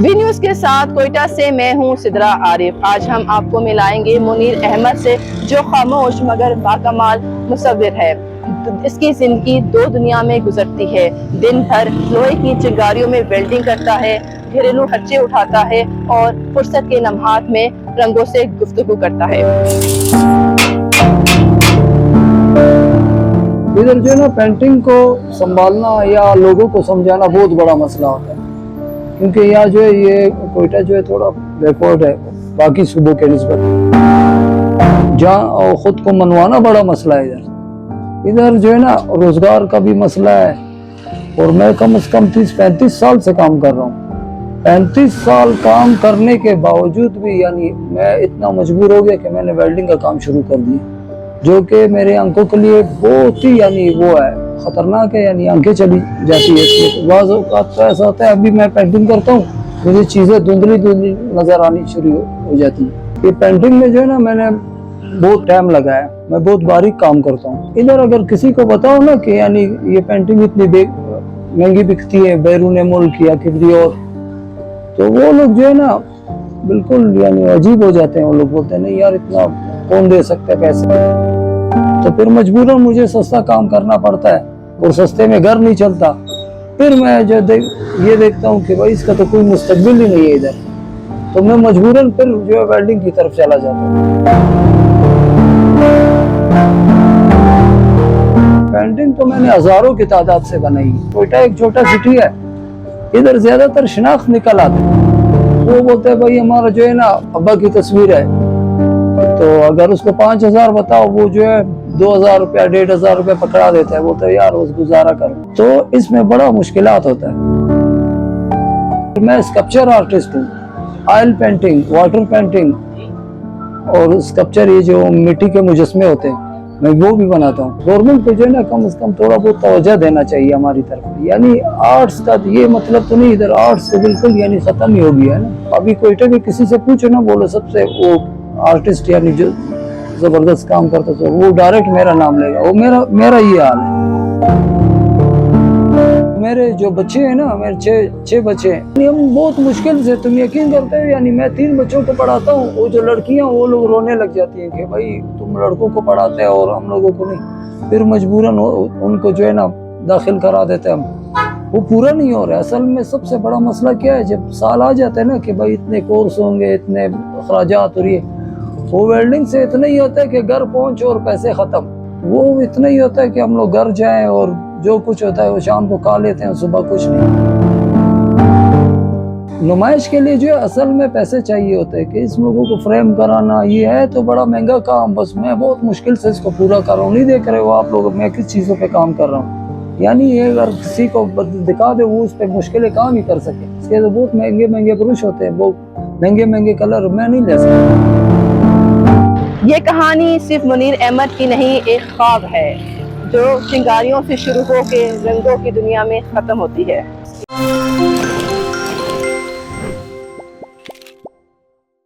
V news के साथ कोयटा से मैं हूं सिद्रा आरिफ। आज हम आपको मिलाएंगे मुनीर अहमद से, जो खामोश मगर बाकमाल मुसव्विर है। इसकी जिंदगी दो दुनिया में गुजरती है। दिन भर लोहे की चिंगारियों में वेल्डिंग करता है, घरेलू खर्चे उठाता है और फुर्सत के लम्हात में रंगों से गुफ्तगू करता है। इधर जो है ना, पेंटिंग को संभालना या लोगों को समझाना बहुत बड़ा मसला होता है, क्योंकि यहाँ जो है ये कोयटा जो है थोड़ा बैकवर्ड है बाकी सूबों के निस्बत, जहाँ खुद को मनवाना बड़ा मसला है। इधर जो है ना, रोजगार का भी मसला है। और मैं कम से कम 30-35 साल से काम कर रहा हूँ। 35 साल काम करने के बावजूद भी यानी मैं इतना मजबूर हो गया कि मैंने वेल्डिंग का काम शुरू कर दिया, जो कि मेरे आंखों के लिए बहुत ही यानी वो है, खतरनाक है। यानी आंखें चली जाती है इसमें। बाज़ औक़ात तो ऐसा होता है, अभी मैं पेंटिंग करता हूँ, मुझे चीज़ें धुंधली धुंधली नज़र आनी शुरू हो जाती है। ये पेंटिंग में जो है ना, मैंने बहुत टाइम लगाया, मैं बहुत बारीक काम करता हूँ। इधर अगर किसी को बताओ ना कि यानी ये पेंटिंग इतनी महंगी बिकती है बैरून मुल्क या किसी और, तो वो लोग जो है ना बिल्कुल यानी अजीब हो जाते हैं। वो लोग बोलते हैं नहीं यार, इतना कौन दे सकता है पैसे। तो फिर मजबूरन मुझे सस्ता काम करना पड़ता है, और सस्ते में घर नहीं चलता। फिर मैं जो ये देखता हूँ कि भाई इसका तो कोई मुस्तकबिल ही नहीं है इधर, तो मैं मजबूरन फिर जो है वेल्डिंग की तरफ चला जाता हूँ। पेंटिंग तो मैंने हजारों की तादाद से बनाई। कोयटा एक छोटा सिटी है, इधर ज्यादातर शिनाख्त निकल आते हैं। वो बोलते हैं भाई हमारा जो है ना अब्बा की तस्वीर है, तो अगर उसको 5000 बताओ, वो जो है 2000 रुपया 1500 रुपया पकड़ा देता है। बोलते है यार उस गुजारा करो। तो इसमें बड़ा मुश्किलात होता है। मैं स्कल्पचर आर्टिस्ट हूँ, ऑयल पेंटिंग, वाटर पेंटिंग और स्कल्पचर, ये जो मिट्टी के मुजस्मे होते हैं, मैं वो भी बनाता हूँ। गवर्नमेंट को जो है ना कम से कम थोड़ा बहुत तवज्जो देना चाहिए हमारी तरफ। यानी आर्ट्स का ये मतलब तो नहीं, इधर आर्ट्स तो बिल्कुल यानी खत्म ही हो गया है ना। अभी कोयटे में किसी से पूछो ना, बोलो सबसे वो आर्टिस्ट यानी जो जबरदस्त काम करता था, वो डायरेक्ट मेरा नाम लेगा। वो मेरा ये हाल है। मेरे जो बच्चे हैं ना, मेरे छह बच्चे हैं। हम बहुत मुश्किल से, तुम यकीन करते हो, यानी मैं 3 बच्चों को पढ़ाता हूँ। वो जो लड़कियां, वो लोग रोने लग जाती हैं कि भाई तुम लड़कों को पढ़ाते हो और हम लोगों को नहीं। फिर मजबूरन उनको जो है ना दाखिल करा देते हैं हम। वो पूरा नहीं हो रहा है। असल में सबसे बड़ा मसला क्या है, जब साल आ जाता है ना कि भाई इतने कोर्स होंगे, इतने अखराजात, और ये वो वेल्डिंग से इतना ही होता है कि घर पहुंच और पैसे खत्म। वो इतना ही होता है कि हम लोग घर जाएं और जो कुछ होता है वो शाम को खा लेते हैं, सुबह कुछ नहीं। नुमाइश के लिए जो है असल में पैसे चाहिए होते हैं कि इस लोगों को फ्रेम कराना, ये है तो बड़ा महंगा काम। बस मैं बहुत मुश्किल से इसको पूरा कर रहा हूँ। नहीं देख रहे हो आप लोग मैं किस चीज़ों पे काम कर रहा हूँ। यानी ये अगर किसी को दिखा दे वो उस पर मुश्किल काम ही कर सके। इसके तो बहुत महंगे महंगे ब्रश होते हैं, बहुत महंगे महंगे कलर, मैं नहीं ले सकता। ये कहानी सिर्फ मुनीर अहमद की नहीं, एक ख्वाब है जो चिंगारियों से शुरू होकर रंगों की दुनिया में खत्म होती है।